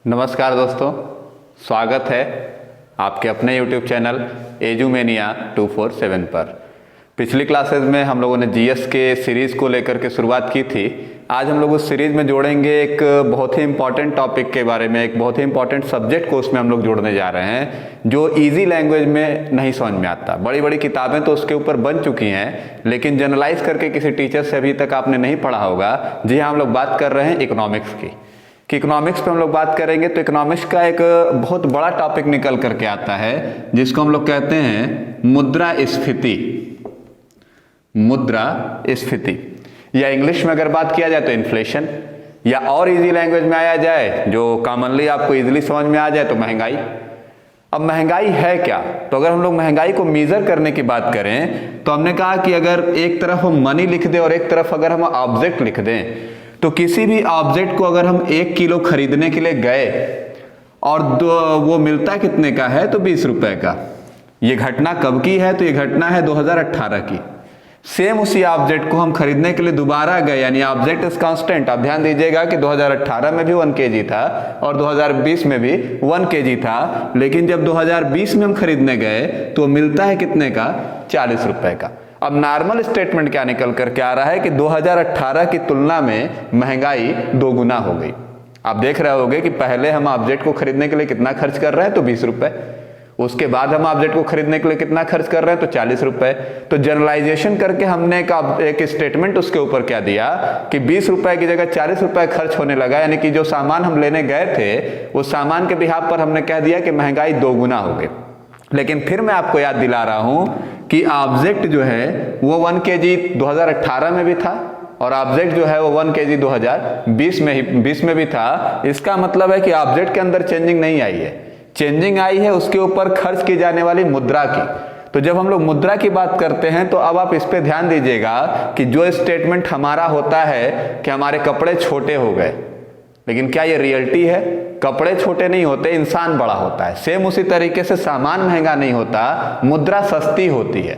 नमस्कार दोस्तों, स्वागत है आपके अपने YouTube चैनल एजुमेनिया 247 पर। पिछली क्लासेस में हम लोगों ने जीएस के सीरीज़ को लेकर के शुरुआत की थी। आज हम लोग उस सीरीज़ में जोड़ेंगे एक बहुत ही इम्पॉर्टेंट टॉपिक के बारे में, एक बहुत ही इम्पॉर्टेंट सब्जेक्ट को उसमें हम लोग जोड़ने जा रहे हैं जो इजी लैंग्वेज में नहीं समझ में आता। बड़ी बड़ी किताबें तो उसके ऊपर बन चुकी हैं, लेकिन जनरलाइज करके किसी टीचर से अभी तक आपने नहीं पढ़ा होगा। जी हाँ, हम लोग बात कर रहे हैं इकोनॉमिक्स की, कि इकोनॉमिक्स पे हम लोग बात करेंगे तो इकोनॉमिक्स का एक बहुत बड़ा टॉपिक निकल करके आता है जिसको हम लोग कहते हैं मुद्रास्फीति। मुद्रास्फीति या इंग्लिश में अगर बात किया जाए तो इन्फ्लेशन, या और इजी लैंग्वेज में आया जाए जो कॉमनली आपको इजीली समझ में आ जाए तो महंगाई। अब महंगाई है क्या? तो अगर हम लोग महंगाई को मेजर करने की बात करें तो हमने कहा कि अगर एक तरफ हम मनी लिख दें और एक तरफ अगर हम ऑब्जेक्ट लिख दें, तो किसी भी ऑब्जेक्ट को अगर हम 1 किलो खरीदने के लिए गए और वो मिलता कितने का है? तो 20 रुपए का। ये घटना कब की है? तो ये घटना है 2018 की। सेम उसी ऑब्जेक्ट को हम खरीदने के लिए दोबारा गए, यानी ऑब्जेक्ट इज कांस्टेंट। आप ध्यान दीजिएगा कि 2018 में भी 1 केजी था और 2020 में भी 1 केजी था, लेकिन जब 2020 में हम खरीदने गए तो मिलता है कितने का? 40 रुपए का। अब नॉर्मल स्टेटमेंट क्या निकल करके आ रहा है कि 2018 की तुलना में महंगाई 2 गुना हो गई। आप देख रहे होंगे कि पहले हम ऑब्जेक्ट को खरीदने के लिए कितना खर्च कर रहे हैं? तो 20 रुपए। उसके बाद हम ऑब्जेक्ट को खरीदने के लिए कितना खर्च कर रहे हैं? तो 40 रुपए। तो जनरलाइजेशन करके हमने एक स्टेटमेंट उसके ऊपर क्या दिया कि 20 रुपए की जगह 40 रुपए खर्च होने लगा, यानी कि जो सामान हम लेने गए थे उस सामान के बिहाफ पर हमने कह दिया कि महंगाई 2 गुना हो गई। लेकिन फिर मैं आपको याद दिला रहा हूं कि ऑब्जेक्ट जो है वो 1 केजी 2018 में भी था और ऑब्जेक्ट जो है वो 1 केजी 2020 में भी था। इसका मतलब है कि ऑब्जेक्ट के अंदर चेंजिंग नहीं आई है, चेंजिंग आई है उसके ऊपर खर्च की जाने वाली मुद्रा की। तो जब हम लोग मुद्रा की बात करते हैं तो अब आप इस पे ध्यान दीजिएगा कि जो स्टेटमेंट हमारा होता है कि हमारे कपड़े छोटे हो गए, लेकिन क्या ये रियलिटी है? कपड़े छोटे नहीं होते, इंसान बड़ा होता है। सेम उसी तरीके से सामान महंगा नहीं होता, मुद्रा सस्ती होती है।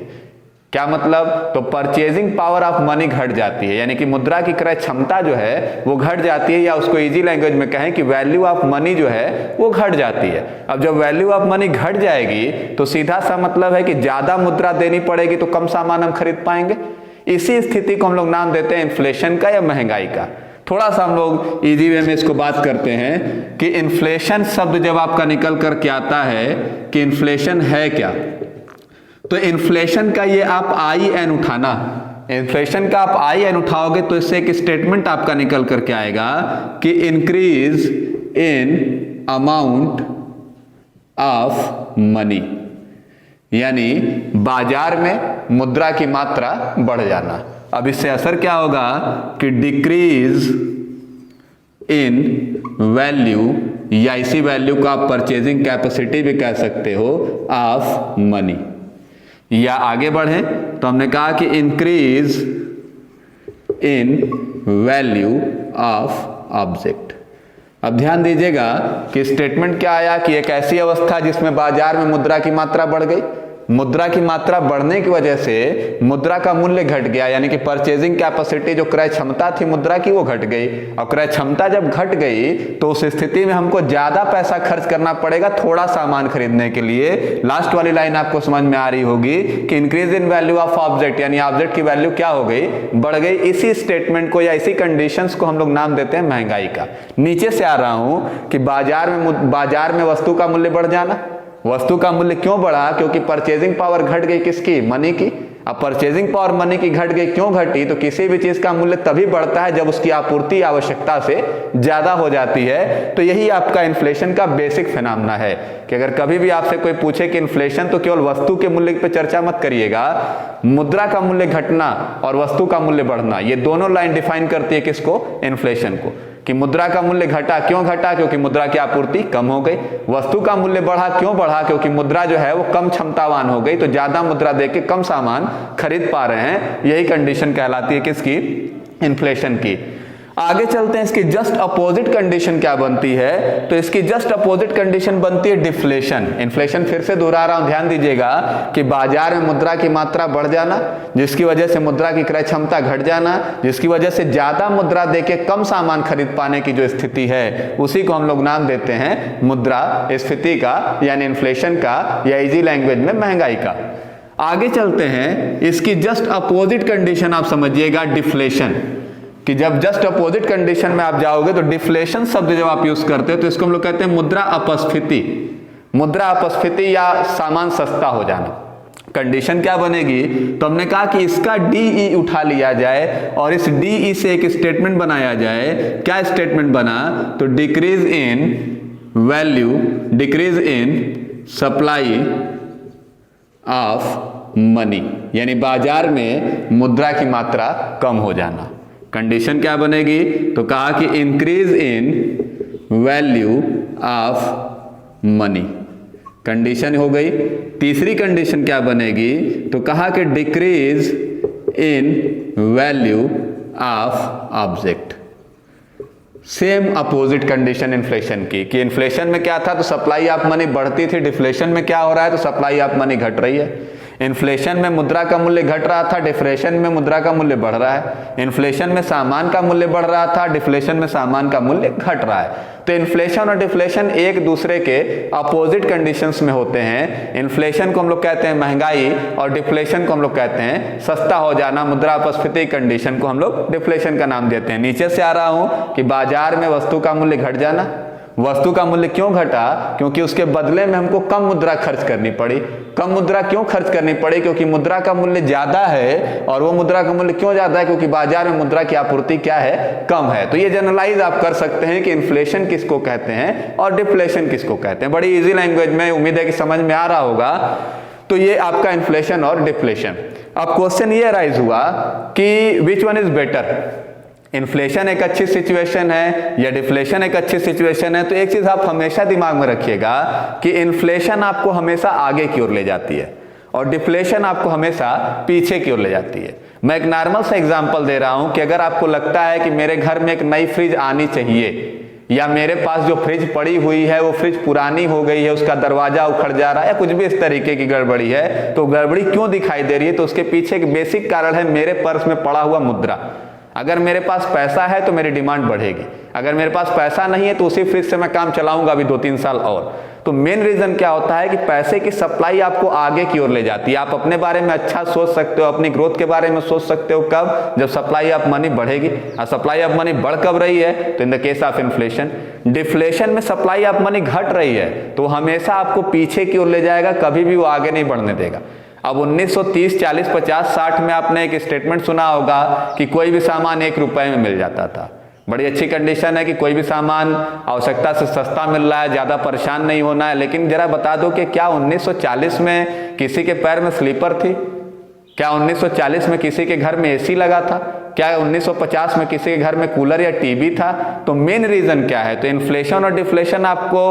क्या मतलब? तो परचेजिंग पावर ऑफ मनी घट जाती है, यानी कि मुद्रा की क्रय क्षमता जो है वो घट जाती है, या उसको इजी लैंग्वेज में कहें कि वैल्यू ऑफ मनी जो है वो घट जाती है। अब जब वैल्यू ऑफ मनी घट जाएगी तो सीधा सा मतलब है कि ज्यादा मुद्रा देनी पड़ेगी तो कम सामान हम खरीद पाएंगे। इसी स्थिति को हम लोग नाम देते हैं इन्फ्लेशन का या महंगाई का। थोड़ा सा हम लोग इजी वे में इसको बात करते हैं कि इन्फ्लेशन शब्द जब आपका निकल करके आता है कि इन्फ्लेशन है क्या, तो इन्फ्लेशन का ये आप IN उठाना, इन्फ्लेशन का आप IN उठाओगे तो इससे एक स्टेटमेंट आपका निकल करके आएगा कि increase in amount of money, यानी बाजार में मुद्रा की मात्रा बढ़ जाना। अब इससे असर क्या होगा कि डिक्रीज इन वैल्यू, या इसी वैल्यू को आप परचेजिंग कैपेसिटी भी कह सकते हो, ऑफ मनी। या आगे बढ़े तो हमने कहा कि increase in value of object. अब ध्यान दीजिएगा कि स्टेटमेंट क्या आया कि एक ऐसी अवस्था जिसमें बाजार में मुद्रा की मात्रा बढ़ गई। मुद्रा की मात्रा बढ़ने की वजह से मुद्रा का मूल्य घट गया, यानी कि परचेजिंग कैपेसिटी जो क्रय क्षमता थी मुद्रा की वो घट गई। और क्रय क्षमता जब घट गई तो उस स्थिति में हमको ज्यादा पैसा खर्च करना पड़ेगा थोड़ा सामान खरीदने के लिए। लास्ट वाली लाइन आपको समझ में आ रही होगी कि increase in value of object, यानी ऑब्जेक्ट की वैल्यू क्या हो गई? बढ़ गई। इसी स्टेटमेंट को या इसी कंडीशंस को हम लोग नाम देते हैं महंगाई का। नीचे से आ रहा हूं कि बाजार में वस्तु का मूल्य बढ़ जाना। वस्तु का मूल्य क्यों बढ़ा? क्योंकि परचेजिंग पावर घट गई, किसकी? मनी की। अब परचेजिंग पावर मनी की घट गई, क्यों घटी? तो किसी भी चीज का मूल्य तभी बढ़ता है जब उसकी आपूर्ति आवश्यकता से ज्यादा हो जाती है। तो यही आपका इन्फ्लेशन का बेसिक फिनोमेना है कि अगर कभी भी आपसे कोई पूछे कि इन्फ्लेशन, तो केवल वस्तु के मूल्य पे चर्चा मत करिएगा। मुद्रा का मूल्य घटना और वस्तु का मूल्य बढ़ना, ये दोनों लाइन डिफाइन करती है किसको? इन्फ्लेशन को। कि मुद्रा का मूल्य घटा, क्यों घटा? क्योंकि मुद्रा की आपूर्ति कम हो गई। वस्तु का मूल्य बढ़ा, क्यों बढ़ा? क्योंकि मुद्रा जो है वो कम क्षमतावान हो गई, तो ज्यादा मुद्रा देके कम सामान खरीद पा रहे हैं। यही कंडीशन कहलाती है किसकी? इन्फ्लेशन की। आगे चलते हैं, इसकी जस्ट अपोजिट कंडीशन क्या बनती है, तो इसकी जस्ट अपोजिट कंडीशन बनती है डिफ्लेशन। इन्फ्लेशन फिर से दोहरा रहा हूं, ध्यान दीजिएगा कि बाजार में मुद्रा की मात्रा बढ़ जाना, जिसकी वजह से मुद्रा की क्रय क्षमता घट जाना, जिसकी वजह से ज्यादा मुद्रा देके कम सामान खरीद पाने की जो स्थिति है, उसी को हम लोग नाम देते हैं मुद्रास्फीति का, यानी इन्फ्लेशन का, या इजी लैंग्वेज में महंगाई का। आगे चलते हैं, इसकी जस्ट अपोजिट कंडीशन आप समझिएगा डिफ्लेशन, कि जब जस्ट अपोजिट कंडीशन में आप जाओगे तो डिफ्लेशन शब्द जब आप यूज करते हो तो इसको हम लोग कहते हैं मुद्रा अपस्फीति। मुद्रा अपस्फीति या सामान सस्ता हो जाना। कंडीशन क्या बनेगी, तो हमने कहा कि इसका डीई उठा लिया जाए और इस डीई से एक स्टेटमेंट बनाया जाए। क्या स्टेटमेंट बना, तो decrease in value, decrease in supply of money, यानी बाजार में मुद्रा की मात्रा कम हो जाना। कंडीशन क्या बनेगी, तो कहा कि increase in value of money, condition हो गई। तीसरी कंडीशन क्या बनेगी, तो कहा कि decrease in value of object. Same opposite condition inflation की, कि इन्फ्लेशन में क्या था, तो सप्लाई ऑफ मनी बढ़ती थी, डिफ्लेशन में क्या हो रहा है, तो सप्लाई ऑफ मनी घट रही है। इन्फ्लेशन में मुद्रा का मूल्य घट रहा था, डिफ्लेशन में मुद्रा का मूल्य बढ़ रहा है। इन्फ्लेशन में सामान का मूल्य बढ़ रहा था, डिफ्लेशन में सामान का मूल्य घट रहा है। तो इन्फ्लेशन और डिफ्लेशन एक दूसरे के अपोजिट कंडीशंस में होते हैं। इन्फ्लेशन को हम लोग कहते हैं महंगाई और डिफ्लेशन को हम लोग कहते हैं सस्ता हो जाना। मुद्रा अपस्फीति कंडीशन को हम लोग डिफ्लेशन का नाम देते हैं। नीचे से आ रहा हूं कि बाजार में वस्तु का मूल्य घट जाना। वस्तु का मूल्य क्यों घटा, क्योंकि उसके बदले में हमको कम मुद्रा खर्च करनी पड़ी। कम मुद्रा क्यों खर्च करनी पड़ी, क्योंकि मुद्रा का मूल्य ज्यादा है। और वो मुद्रा का मूल्य क्यों ज्यादा है, क्योंकि बाजार में मुद्रा की आपूर्ति क्या है, कम है। तो ये जनरलाइज आप कर सकते हैं कि इन्फ्लेशन किसको कहते हैं और डिफ्लेशन किसको कहते हैं। बड़ी इजी लैंग्वेज में, उम्मीद है कि समझ में आ रहा होगा। तो ये आपका इन्फ्लेशन और डिफ्लेशन। अब क्वेश्चन ये राइज हुआ कि which one is better, inflation एक अच्छी सिचुएशन है या डिफ्लेशन एक अच्छी सिचुएशन है। तो एक चीज आप हमेशा दिमाग में रखिएगा कि इन्फ्लेशन आपको हमेशा आगे की ओर ले जाती है और डिफ्लेशन आपको हमेशा पीछे की ओर ले जाती है। मैं एक नॉर्मल सा एग्जांपल दे रहा हूं कि अगर आपको लगता है कि मेरे घर में एक नई फ्रिज आनी चाहिए, या मेरे पास जो फ्रिज पड़ी हुई है वो फ्रिज पुरानी हो गई है, उसका दरवाजा उखड़ जा रहा है, या कुछ भी इस तरीके की गड़बड़ी है, तो गड़बड़ी क्यों दिखाई दे रही है, तो उसके पीछे एक बेसिक कारण है मेरे पर्स में पड़ा हुआ मुद्रा। अगर मेरे पास पैसा है तो मेरी डिमांड बढ़ेगी, अगर मेरे पास पैसा नहीं है तो उसी फ्रिज से मैं काम चलाऊंगा अभी 2-3 साल और। तो मेन रीजन क्या होता है कि पैसे की सप्लाई आपको आगे की ओर ले जाती है। आप अपने बारे में अच्छा सोच सकते हो, अपनी ग्रोथ के बारे में सोच सकते हो कब, जब सप्लाई ऑफ मनी बढ़ेगी। और सप्लाई ऑफ मनी बढ़ कब रही है, तो in the case of inflation. Deflation में सप्लाई ऑफ मनी घट रही है तो हमेशा आपको पीछे की ओर ले जाएगा, कभी भी वो आगे नहीं बढ़ने देगा। अब 1930, 40, 50, 60 में आपने एक स्टेटमेंट सुना होगा कि कोई भी सामान 1 रुपए में मिल जाता था। बड़ी अच्छी कंडीशन है कि कोई भी सामान आवश्यकता से सस्ता मिल रहा है, ज्यादा परेशान नहीं होना है। लेकिन जरा बता दो कि क्या 1940 में किसी के पैर में स्लीपर थी? क्या 1940 में किसी के घर में एसी लगा था? क्या 1950 में किसी के घर में कूलर या टीवी था? तो मेन रीजन क्या है, तो इन्फ्लेशन और डिफ्लेशन आपको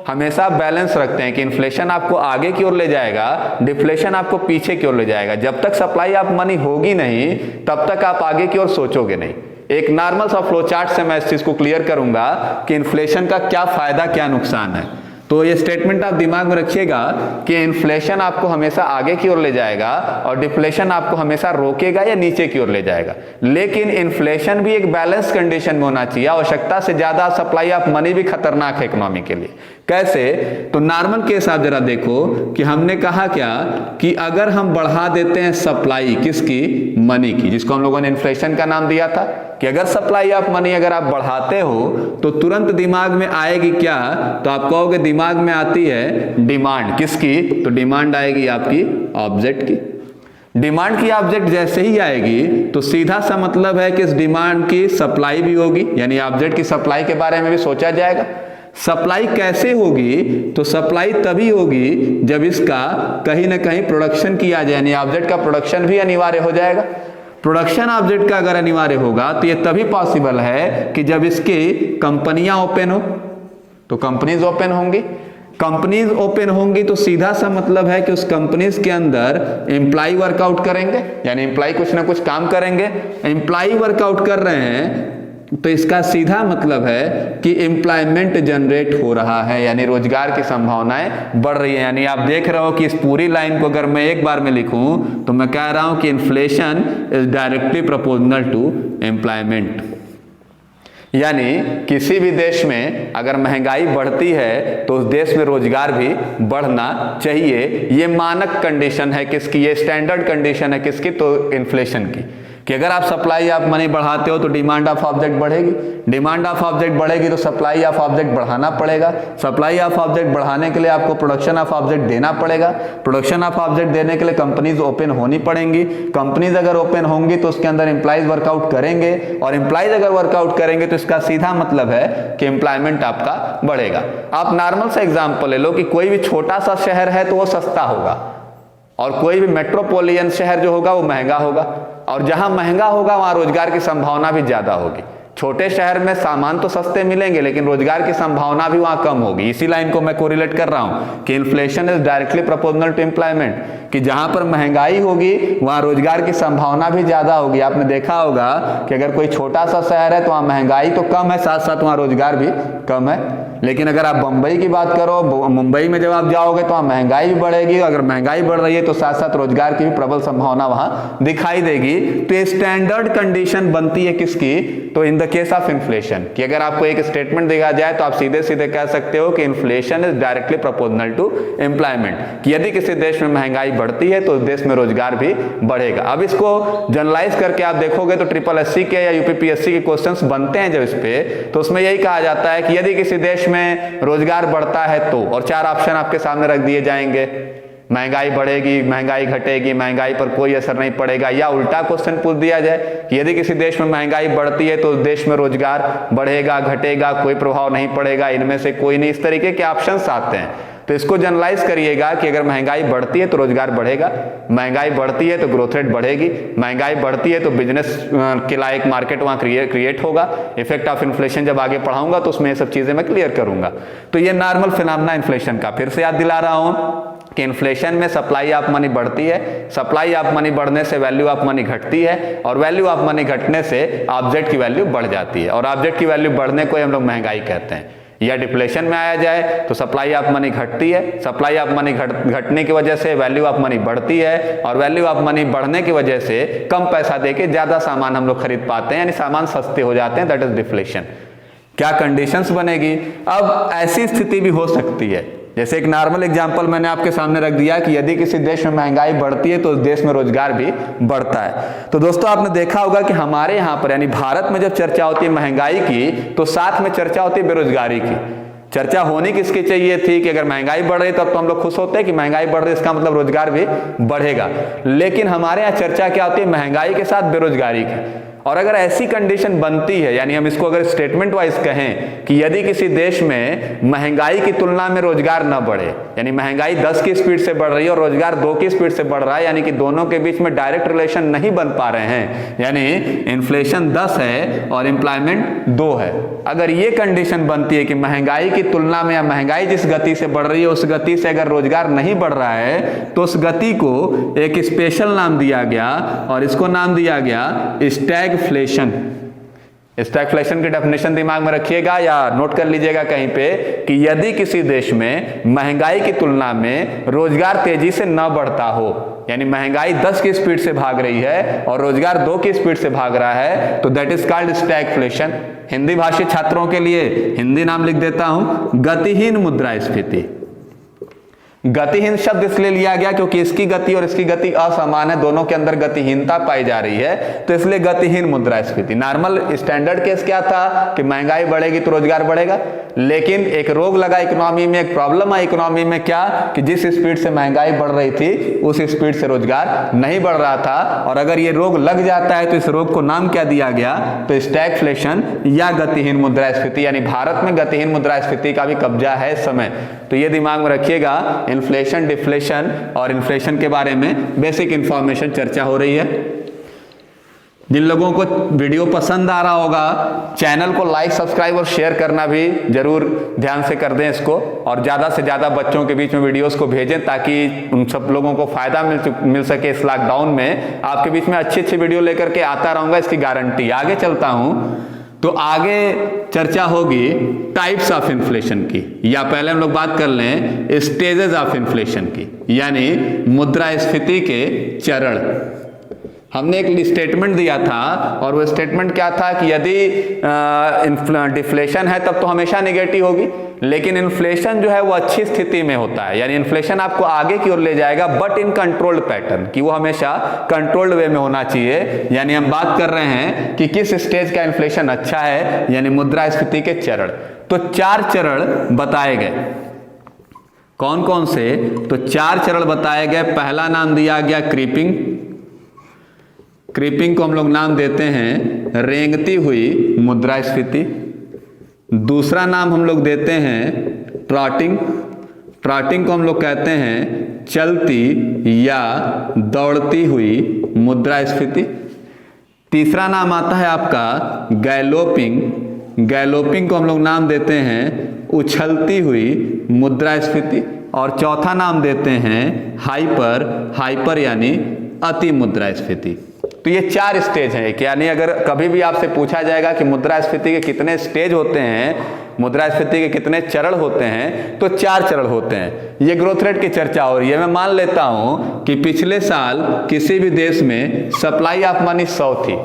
हमेशा बैलेंस रखते हैं कि इन्फ्लेशन आपको आगे की ओर ले जाएगा, डिफ्लेशन आपको पीछे की ओर ले जाएगा। जब तक सप्लाई ऑफ मनी होगी नहीं तब तक आप आगे की ओर सोचोगे नहीं। एक नॉर्मल सा फ्लो चार्ट से मैं इस चीज को क्लियर करूंगा कि इन्फ्लेशन का क्या फायदा क्या नुकसान है। तो ये स्टेटमेंट आप दिमाग में रखिएगा कि इन्फ्लेशन आपको हमेशा आगे की ओर ले जाएगा और डिफ्लेशन आपको हमेशा रोकेगा या नीचे की ओर ले जाएगा। लेकिन इन्फ्लेशन भी एक बैलेंस कंडीशन में होना चाहिए। आवश्यकता से ज्यादा सप्लाई ऑफ मनी भी खतरनाक है इकोनॉमी के लिए। कैसे, तो नॉर्मल केस आप जरा देखो कि हमने कहा क्या कि अगर हम बढ़ा देते हैं सप्लाई किसकी, मनी की, जिसको हम लोगों ने इन्फ्लेशन का नाम दिया था कि अगर सप्लाई ऑफ मनी अगर आप बढ़ाते हो तो तुरंत दिमाग में आएगी क्या, तो आप कहोगे दिमाग में आती है डिमांड। किसकी, तो डिमांड आएगी आपकी ऑब्जेक्ट की। डिमांड की ऑब्जेक्ट जैसे ही आएगी तो सीधा सा मतलब है कि इस डिमांड की सप्लाई भी होगी, यानी ऑब्जेक्ट की सप्लाई के बारे में भी सोचा जाएगा। सप्लाई कैसे होगी, तो सप्लाई तभी होगी जब इसका कहीं ना कहीं प्रोडक्शन किया जाए, यानी ऑब्जेक्ट का प्रोडक्शन भी अनिवार्य हो जाएगा। प्रोडक्शन ऑब्जेक्ट का अगर अनिवार्य होगा तो ये तभी पॉसिबल है कि जब इसकी कंपनियां ओपन हो, तो कंपनीज ओपन होंगी। कंपनीज ओपन होंगी तो सीधा सा मतलब है कि उस कंपनीज के अंदर एम्प्लॉय वर्कआउट करेंगे, यानी एम्प्लॉय कुछ ना कुछ काम करेंगे। एम्प्लॉय वर्कआउट कर रहे हैं तो इसका सीधा मतलब है कि एम्प्लॉयमेंट जनरेट हो रहा है, यानी रोजगार की संभावनाएं बढ़ रही है। यानी आप देख रहे हो कि इस पूरी लाइन को अगर मैं एक बार में लिखूं तो मैं कह रहा हूं कि inflation is directly proportional to employment. यानी किसी भी देश में अगर महंगाई बढ़ती है तो उस देश में रोजगार भी बढ़ना चाहिए। ये मानक कंडीशन है किसकी, ये स्टैंडर्ड कंडीशन है किसकी, तो इन्फ्लेशन की, कि अगर आप सप्लाई ऑफ मनी बढ़ाते हो तो डिमांड ऑफ ऑब्जेक्ट बढ़ेगी, डिमांड ऑफ ऑब्जेक्ट बढ़ेगी तो सप्लाई ऑफ ऑब्जेक्ट बढ़ाना पड़ेगा, सप्लाई ऑफ ऑब्जेक्ट बढ़ाने के लिए आपको प्रोडक्शन ऑफ ऑब्जेक्ट देना पड़ेगा, प्रोडक्शन ऑफ ऑब्जेक्ट देने के लिए कंपनीज ओपन होनी पड़ेंगी, कंपनीज अगर ओपन होंगी तो उसके अंदर एम्प्लॉइज वर्कआउट करेंगे, और एम्प्लॉइज अगर वर्कआउट करेंगे तो इसका सीधा मतलब है कि एम्प्लॉयमेंट आपका बढ़ेगा। आप नॉर्मल सा एग्जाम्पल ले लो कि कोई भी छोटा सा शहर है तो वो सस्ता होगा, और कोई भी मेट्रोपोलियन शहर जो होगा वो महंगा होगा, और जहां महंगा होगा वहां रोजगार की संभावना भी ज्यादा होगी। छोटे शहर में सामान तो सस्ते मिलेंगे लेकिन रोजगार की संभावना भी वहां कम होगी। इसी लाइन को मैं कोरिलेट कर रहा हूं कि inflation is directly proportional to employment, कि जहां पर महंगाई होगी वहां रोजगार की संभावना भी ज्यादा होगी। आपने देखा होगा कि अगर कोई छोटा सा शहर है तो वहां महंगाई तो कम है, साथ साथ वहां रोजगार भी कम है। लेकिन अगर आप बंबई की बात करो, मुंबई में जब आप जाओगे तो वहां महंगाई भी बढ़ेगी, अगर महंगाई बढ़ रही है तो साथ साथ रोजगार की भी प्रबल संभावना वहां दिखाई देगी। तो ये स्टैंडर्ड कंडीशन बनती है किसकी, तो in the case of inflation, कि अगर आपको एक स्टेटमेंट दिया जाए तो आप सीधे सीधे कह सकते हो कि inflation is directly proportional to employment, कि यदि किसी देश में महंगाई बढ़ती है तो उस देश में रोजगार भी बढ़ेगा। अब इसको जनरलाइज करके आप देखोगे तो SSSC के या UPPSC के क्वेश्चंस बनते हैं जब इस पे, तो उसमें यही कहा जाता है कि यदि किसी देश में रोजगार बढ़ता है तो, और 4 ऑप्शन आपके सामने रख दिए जाएंगे, महंगाई बढ़ेगी, महंगाई घटेगी, महंगाई पर कोई असर नहीं पड़ेगा, या उल्टा क्वेश्चन पूछ दिया जाए कि यदि किसी देश में महंगाई बढ़ती है तो उस देश में रोजगार बढ़ेगा, घटेगा, कोई प्रभाव नहीं पड़ेगा, इनमें से कोई नहीं। इस तरीके के ऑप्शंस आते हैं। तो इसको जनरलाइज करिएगा कि अगर महंगाई बढ़ती है तो रोजगार बढ़ेगा, महंगाई बढ़ती है तो ग्रोथ रेट बढ़ेगी, महंगाई बढ़ती है तो बिजनेस के लायक मार्केट वहां क्रिएट होगा। इफेक्ट ऑफ इन्फ्लेशन जब आगे पढ़ाऊंगा तो उसमें ये सब चीजें मैं क्लियर करूंगा। तो ये नॉर्मल फिनोमेना इन्फ्लेशन का फिर से याद दिला रहा हूं कि इन्फ्लेशन में सप्लाई ऑफ मनी बढ़ती है, सप्लाई ऑफ मनी बढ़ने से वैल्यू ऑफ मनी घटती है, और वैल्यू ऑफ मनी घटने से ऑब्जेक्ट की वैल्यू बढ़ जाती है, और ऑब्जेक्ट की वैल्यू बढ़ने को हम लोग महंगाई कहते हैं। या डिफ्लेशन में आया जाए तो सप्लाई ऑफ मनी घटती है, सप्लाई ऑफ मनी घटने की वजह से वैल्यू ऑफ मनी बढ़ती है, और वैल्यू ऑफ मनी बढ़ने की वजह से कम पैसा देके ज्यादा सामान हम लोग खरीद पाते हैं, यानी सामान सस्ते हो जाते हैं, दैट इज डिफ्लेशन। क्या कंडीशंस बनेगी? अब ऐसी स्थिति भी हो सकती है, जैसे एक नॉर्मल एग्जांपल मैंने आपके सामने रख दिया कि यदि किसी देश में महंगाई बढ़ती है तो उस देश में रोजगार भी बढ़ता है। तो दोस्तों आपने देखा होगा कि हमारे यहाँ पर यानी भारत में जब चर्चा होती है महंगाई की तो साथ में चर्चा होती है बेरोजगारी की। चर्चा होनी किसकी चाहिए थी कि अगर महंगाई बढ़ रही तब तो हम लोग खुश होते हैं कि महंगाई बढ़ रही, इसका मतलब रोजगार भी बढ़ेगा। लेकिन हमारे यहाँ चर्चा क्या होती है? महंगाई के साथ बेरोजगारी की। और अगर ऐसी कंडीशन बनती है, यानी हम इसको अगर स्टेटमेंट वाइज कहें कि यदि किसी देश में महंगाई की तुलना में रोजगार न बढ़े, यानी महंगाई 10 की स्पीड से बढ़ रही है और रोजगार 2 की स्पीड से बढ़ रहा है, यानी कि दोनों के बीच में डायरेक्ट रिलेशन नहीं बन पा रहे हैं, यानी इन्फ्लेशन 10 है और एम्प्लॉयमेंट 2 है। अगर ये कंडीशन बनती है कि महंगाई की तुलना में या महंगाई जिस गति से बढ़ रही है उस गति से अगर रोजगार नहीं बढ़ रहा है तो उस गति को एक स्पेशल नाम दिया गया और इसको नाम दिया गया स्टैगफ्लेशन। स्टैगफ्लेशन की डेफिनेशन दिमाग में रखिएगा या नोट कर लीजिएगा कहीं पे कि यदि किसी देश में महंगाई की तुलना में रोजगार तेजी से न बढ़ता हो, यानी महंगाई 10 की स्पीड से भाग रही है और रोजगार 2 की स्पीड से भाग रहा है, तो that is called stagflation. Hindi भाषी छात्रों के लिए हिंदी नाम लिख देता हूं, गतिहीन मुद्रास्फीति। गतिहीन शब्द इसलिए लिया गया क्योंकि इसकी गति और इसकी गति असमान है, दोनों के अंदर गतिहीनता पाई जा रही है, तो इसलिए गतिहीन मुद्रास्फीति। नॉर्मल स्टैंडर्ड केस क्या था कि महंगाई बढ़ेगी तो रोजगार बढ़ेगा, लेकिन एक रोग लगा इकोनॉमी में, एक प्रॉब्लम आई इकोनॉमी में, क्या कि जिस स्पीड से महंगाई बढ़ रही थी उस स्पीड से रोजगार नहीं बढ़ रहा था। और अगर ये रोग लग जाता है तो इस रोग को नाम क्या दिया गया? तो स्टैगफ्लेशन या गतिहीन मुद्रास्फीति। यानी भारत में गतिहीन मुद्रास्फीति का भी कब्जा है इस समय, तो ये दिमाग में रखिएगा। इन्फ्लेशन, डिफ्लेशन और इन्फ्लेशन के बारे में बेसिक इंफॉर्मेशन चर्चा हो रही है। जिन लोगों को वीडियो पसंद आ रहा होगा चैनल को लाइक, सब्सक्राइब और शेयर करना भी जरूर ध्यान से कर दें इसको, और ज़्यादा से ज़्यादा बच्चों के बीच में वीडियोस को भेजें ताकि उन सब लोगों को फ़ायदा मिल सके। इस लॉकडाउन में आपके बीच में अच्छी वीडियो लेकर के आता रहूँगा, इसकी गारंटी। आगे चलता हूँ, तो आगे चर्चा होगी टाइप्स ऑफ इन्फ्लेशन की, या पहले हम लोग बात कर लें स्टेजेस ऑफ इन्फ्लेशन की, यानी मुद्रास्फीति के चरण। हमने एक स्टेटमेंट दिया था और वो स्टेटमेंट क्या था कि यदि डिफ्लेशन है तब तो हमेशा नेगेटिव होगी, लेकिन इन्फ्लेशन जो है वो अच्छी स्थिति में होता है, यानी इन्फ्लेशन आपको आगे की ओर ले जाएगा बट इन कंट्रोल्ड पैटर्न, कि वो हमेशा कंट्रोल्ड वे में होना चाहिए। यानी हम बात कर रहे हैं कि किस स्टेज का इन्फ्लेशन अच्छा है, यानी मुद्रास्फीति के चरण। तो 4 चरण बताए गए, कौन कौन से? तो 4 चरण बताए गए। पहला नाम दिया गया क्रीपिंग, क्रीपिंग को हम लोग नाम देते हैं रेंगती हुई मुद्रास्फीति। दूसरा नाम हम लोग देते हैं ट्रॉटिंग, ट्रॉटिंग को हम लोग कहते हैं चलती या दौड़ती हुई मुद्रास्फीति। तीसरा नाम आता है आपका गैलोपिंग, गैलोपिंग को हम लोग नाम देते हैं उछलती हुई मुद्रास्फीति। और चौथा नाम देते हैं हाइपर, हाइपर यानी अति मुद्रास्फीति। तो ये 4 स्टेज हैं, यानी अगर कभी भी आपसे पूछा जाएगा कि मुद्रास्फीति के कितने स्टेज होते हैं, मुद्रास्फीति के कितने चरण होते हैं, तो 4 चरण होते हैं। ये ग्रोथ रेट की चर्चा हो रही है। मैं मान लेता हूं कि पिछले साल किसी भी देश में सप्लाई ऑफ मनी 100 थी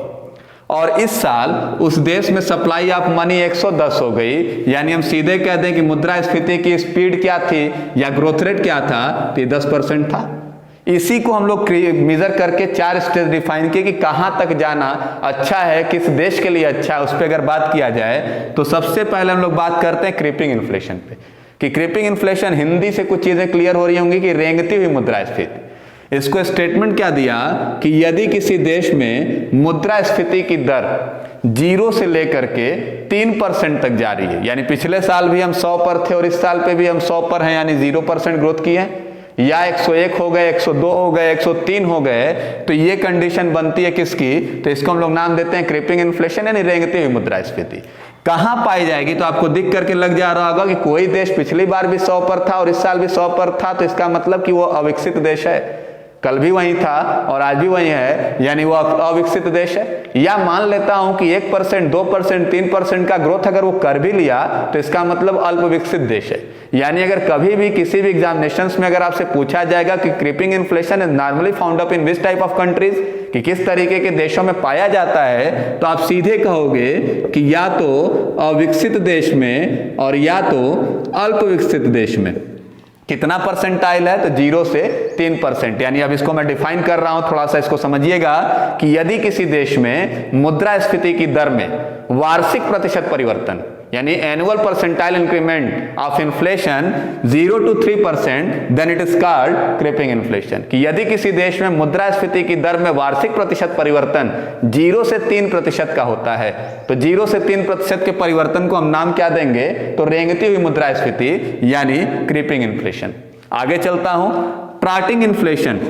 और इस साल उस देश में सप्लाई ऑफ मनी 110 हो गई, यानी हम सीधे कह दें कि मुद्रास्फीति की स्पीड क्या थी या ग्रोथ रेट क्या था, तो 10% था। इसी को हम लोग मेजर करके 4 स्टेज डिफाइन किए कि कहां तक जाना अच्छा है, किस देश के लिए अच्छा है। उस पर अगर बात किया जाए तो सबसे पहले हम लोग बात करते हैं क्रीपिंग इन्फ्लेशन पे, कि क्रीपिंग इन्फ्लेशन हिंदी से कुछ चीजें क्लियर हो रही होंगी कि रेंगती हुई मुद्रास्फीति। इसको स्टेटमेंट क्या दिया कि यदि किसी देश में मुद्रास्फीति की दर 0 से लेकर के 3% तक जा रही है, यानी पिछले साल भी हम 100 पर थे और इस साल पे भी हम 100 पर हैं, यानी 0% ग्रोथ की है, या 101 हो गए, 102 हो गए, 103 हो गए, तो ये कंडीशन बनती है किसकी? तो इसको हम लोग नाम देते हैं क्रीपिंग इन्फ्लेशन, यानी रेंगती हुई मुद्रास्फीति। कहां पाई जाएगी? तो आपको दिख करके लग जा रहा होगा कि कोई देश पिछली बार भी 100 पर था और इस साल भी 100 पर था, तो इसका मतलब कि वो अविकसित देश है। कल भी वही था और आज भी वही है, यानी वो अविकसित देश है। या मान लेता हूं कि 1%, 2%, 3% का ग्रोथ अगर वो कर भी लिया तो इसका मतलब अल्प विकसित देश है। यानी अगर कभी भी किसी भी एग्जामिनेशंस में अगर आपसे पूछा जाएगा कि creeping inflation is normally found up in which type of countries, कि किस तरीके के देशों में पाया जाता है, तो आप सीधे कहोगे कि या तो अविकसित देश में और या तो अल्प विकसित देश में। कितना परसेंटाइल है? तो 0 से 3%। यानी अब इसको मैं डिफाइन कर रहा हूं, थोड़ा सा इसको समझिएगा कि यदि किसी देश में मुद्रास्फीति की दर में वार्षिक प्रतिशत परिवर्तन, यानी annual percentile increment of inflation 0 to 3%, then it is called creeping inflation. कि यदि किसी देश में मुद्रास्फीति की दर में वार्षिक प्रतिशत परिवर्तन 0 से 3% का होता है, तो 0 से 3% के परिवर्तन को हम नाम क्या देंगे? तो रेंगती हुई मुद्रास्फीति, यानी क्रीपिंग इन्फ्लेशन। आगे चलता हूं, ट्रॉटिंग इन्फ्लेशन,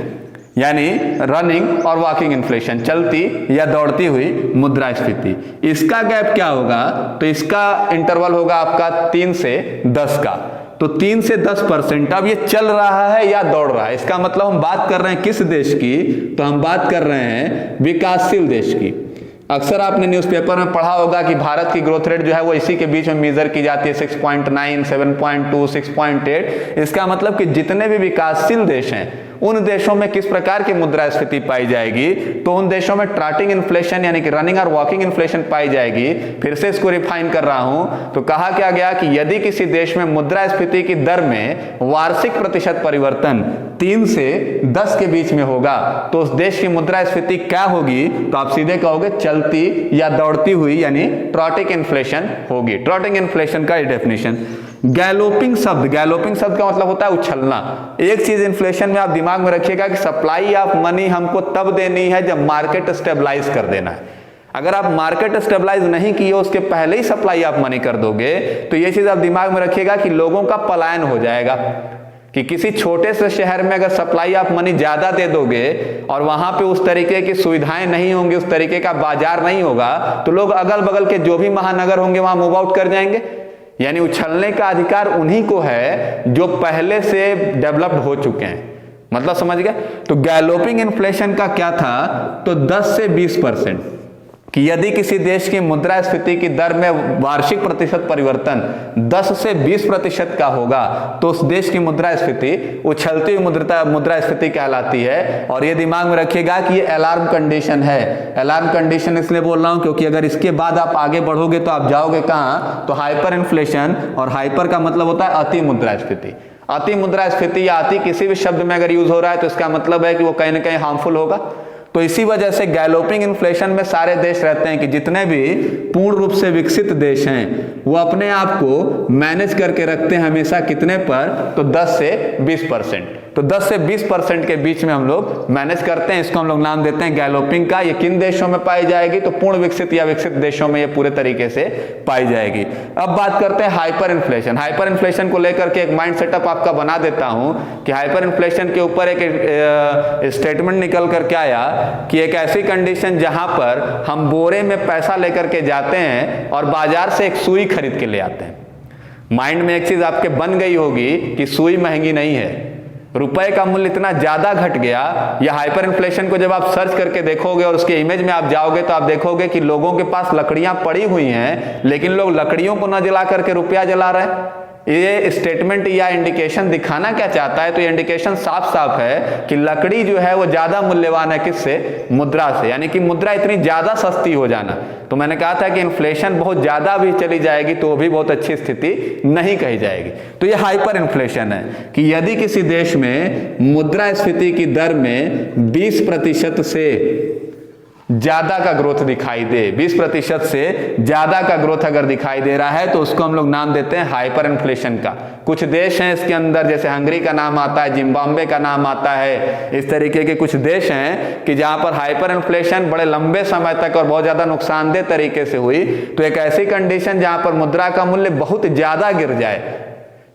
यानी रनिंग और वॉकिंग इन्फ्लेशन, चलती या दौड़ती हुई मुद्रास्फीति। इसका गैप क्या होगा? तो इसका इंटरवल होगा आपका 3 से 10 का। तो 3 से 10%। अब ये चल रहा है या दौड़ रहा है, इसका मतलब हम बात कर रहे हैं किस देश की? तो हम बात कर रहे हैं विकासशील देश की। अक्सर आपने न्यूज़पेपर में पढ़ा होगा कि भारत की ग्रोथ रेट जो है वो इसी के बीच में मेजर की जाती है, 6.9, 7.2, 6.8। इसका मतलब कि जितने भी विकासशील देश हैं उन देशों में किस प्रकार की मुद्रास्फीति पाई जाएगी? तो उन देशों में ट्रॉटिंग इन्फ्लेशन यानी कि रनिंग और वॉकिंग इन्फ्लेशन पाई जाएगी। फिर से इसको रिफाइन कर रहा हूं, तो कहा क्या गया कि यदि किसी देश में मुद्रास्फीति की दर में वार्षिक प्रतिशत परिवर्तन 3 से 10 के बीच में होगा, तो उस देश की मुद्रास्फीति क्या होगी? तो आप सीधे कहोगे चलती या दौड़ती हुई, यानी ट्रॉटिक इन्फ्लेशन होगी। ट्रॉटिक इन्फ्लेशन का डेफिनेशन। गैलोपिंग शब्द, गैलोपिंग शब्द का मतलब होता है उछलना। एक चीज इन्फ्लेशन में आप दिमाग में रखिएगा कि सप्लाई ऑफ मनी हमको तब देनी है जब मार्केट स्टेबलाइज कर देना है। अगर आप मार्केट स्टेबलाइज नहीं किए, उसके पहले ही सप्लाई ऑफ मनी कर दोगे, तो ये चीज आप दिमाग में रखिएगा कि लोगों का पलायन हो जाएगा। कि किसी छोटे से शहर में अगर सप्लाई ऑफ मनी ज्यादा दे दोगे और वहां पे उस तरीके की सुविधाएं नहीं होंगी, उस तरीके का बाजार नहीं होगा, तो लोग अगल बगल के जो भी महानगर होंगे वहां मूव आउट कर जाएंगे। यानी उछलने का अधिकार उन्हीं को है जो पहले से डेवलप्ड हो चुके हैं। मतलब समझ गए? तो गैलोपिंग इन्फ्लेशन का क्या था? तो 10 से 20%। कि यदि किसी देश की मुद्रास्फीति की दर में वार्षिक प्रतिशत परिवर्तन 10 से 20% का होगा तो उस देश की मुद्रास्फीति उछलती हुई मुद्रास्फीति कहलाती है। और ये दिमाग में रखिएगा कि ये अलार्म कंडीशन है। अलार्म कंडीशन इसलिए बोल रहा हूं क्योंकि अगर इसके बाद आप आगे बढ़ोगे तो आप जाओगे कहां, तो हाइपर इन्फ्लेशन। और हाइपर का मतलब होता है अति मुद्रास्फीति। अति मुद्रास्फीति या अति किसी भी शब्द में अगर यूज हो रहा है तो इसका मतलब है कि वो कहीं ना कहीं हार्मफुल होगा। तो इसी वजह से गैलोपिंग इन्फ्लेशन में सारे देश रहते हैं कि जितने भी पूर्ण रूप से विकसित देश हैं वो अपने आप को मैनेज करके रखते हैं हमेशा कितने पर, तो 10 से 20%। तो 10 से 20% के बीच में हम लोग मैनेज करते हैं। इसको हम लोग नाम देते हैं गैलोपिंग का। ये किन देशों में पाई जाएगी, तो पूर्ण विकसित या विकसित देशों में ये पूरे तरीके से पाई जाएगी। अब बात करते हैं हाइपर इन्फ्लेशन। हाइपर इन्फ्लेशन को लेकर के एक माइंड सेटअप आपका बना देता हूं कि हाइपर इन्फ्लेशन के ऊपर एक स्टेटमेंट निकल करके आया कि एक ऐसी कंडीशन जहां पर हम बोरे में पैसा लेकर के जाते हैं और बाजार से एक सुई खरीद के ले आते हैं। माइंड में एक चीज आपके बन गई होगी कि सुई महंगी नहीं है, रुपए का मूल्य इतना ज्यादा घट गया। या हाइपर इन्फ्लेशन को जब आप सर्च करके देखोगे और उसके इमेज में आप जाओगे तो आप देखोगे कि लोगों के पास लकड़ियां पड़ी हुई हैं लेकिन लोग लकड़ियों को न जला करके रुपया जला रहे हैं। ये स्टेटमेंट या इंडिकेशन दिखाना क्या चाहता है, तो ये इंडिकेशन साफ साफ है कि लकड़ी जो है वो ज्यादा मूल्यवान है किससे, मुद्रा से। यानी कि मुद्रा इतनी ज्यादा सस्ती हो जाना। तो मैंने कहा था कि इन्फ्लेशन बहुत ज्यादा भी चली जाएगी तो भी बहुत अच्छी स्थिति नहीं कही जाएगी। तो ये हाइपर इन्फ्लेशन है कि यदि किसी देश में मुद्रास्फीति की दर में 20% से ज्यादा का ग्रोथ दिखाई दे, 20% से ज्यादा का ग्रोथ अगर दिखाई दे रहा है तो उसको हम लोग नाम देते हैं हाइपर इन्फ्लेशन का। कुछ देश हैं इसके अंदर, जैसे हंगरी का नाम आता है, जिम्बाब्वे का नाम आता है। इस तरीके के कुछ देश हैं कि जहां पर हाइपर इन्फ्लेशन बड़े लंबे समय तक और बहुत ज्यादा नुकसानदेह तरीके से हुई। तो एक ऐसी कंडीशन जहां पर मुद्रा का मूल्य बहुत ज्यादा गिर जाए,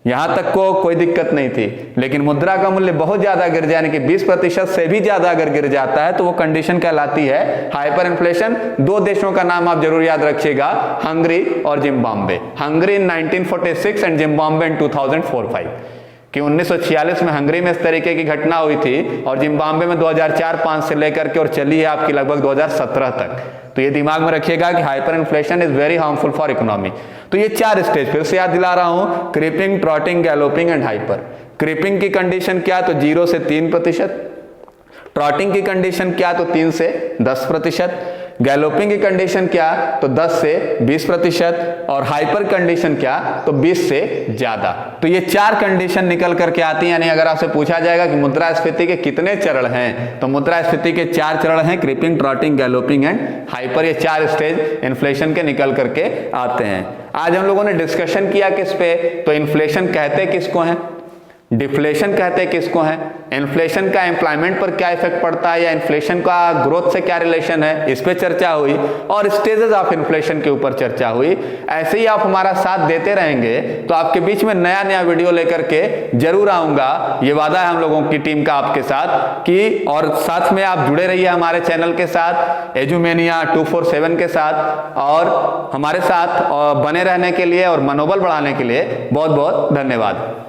यहां तक को कोई दिक्कत नहीं थी, लेकिन मुद्रा का मूल्य बहुत ज्यादा गिर जाए, यानी कि 20% से भी ज्यादा अगर गिर जाता है तो वो कंडीशन कहलाती है हाइपर इन्फ्लेशन। दो देशों का नाम आप जरूर याद रखिएगा, हंगरी और Zimbabwe. Hungary in 1946 and Zimbabwe in 2004-05 कि 1946 में हंगरी में इस तरीके की घटना हुई थी और जिम्बाब्वे में 2004-05 से लेकर के और चली है आपकी लगभग 2017 तक। तो ये दिमाग में रखिएगा कि hyper inflation is very harmful for economy. तो ये 4 स्टेज फिर से याद दिला रहा हूं, creeping, trotting, galloping and hyper. Creeping की कंडीशन क्या, तो 0 से 3%। ट्रॉटिंग की कंडीशन क्या, तो 3 से 10%। गैलोपिंग की कंडीशन क्या, तो 10 से 20%। और हाइपर कंडीशन क्या, तो 20 से ज्यादा। तो ये 4 कंडीशन निकल करके आती हैं। यानी अगर आपसे पूछा जाएगा कि मुद्रास्फीति के कितने चरण हैं, तो मुद्रास्फीति के 4 चरण हैं, creeping, trotting, galloping and hyper. ये 4 स्टेज इन्फ्लेशन के निकल करके आते हैं। आज हम लोगों ने डिस्कशन किया किस पे, तो इन्फ्लेशन कहते किसको हैं, डिफ्लेशन कहते किसको है, इन्फ्लेशन का एम्प्लॉयमेंट पर क्या इफेक्ट पड़ता है या इन्फ्लेशन का ग्रोथ से क्या रिलेशन है, इस पे चर्चा हुई। और स्टेजेस ऑफ इन्फ्लेशन के ऊपर चर्चा हुई। ऐसे ही आप हमारा साथ देते रहेंगे तो आपके बीच में नया नया वीडियो लेकर के जरूर आऊंगा। ये वादा है हम लोगों की टीम का आपके साथ कि, और साथ में आप जुड़े रहिए हमारे चैनल के साथ, एजुमेनिया 247 के साथ। और हमारे साथ बने रहने के लिए और मनोबल बढ़ाने के लिए बहुत बहुत धन्यवाद।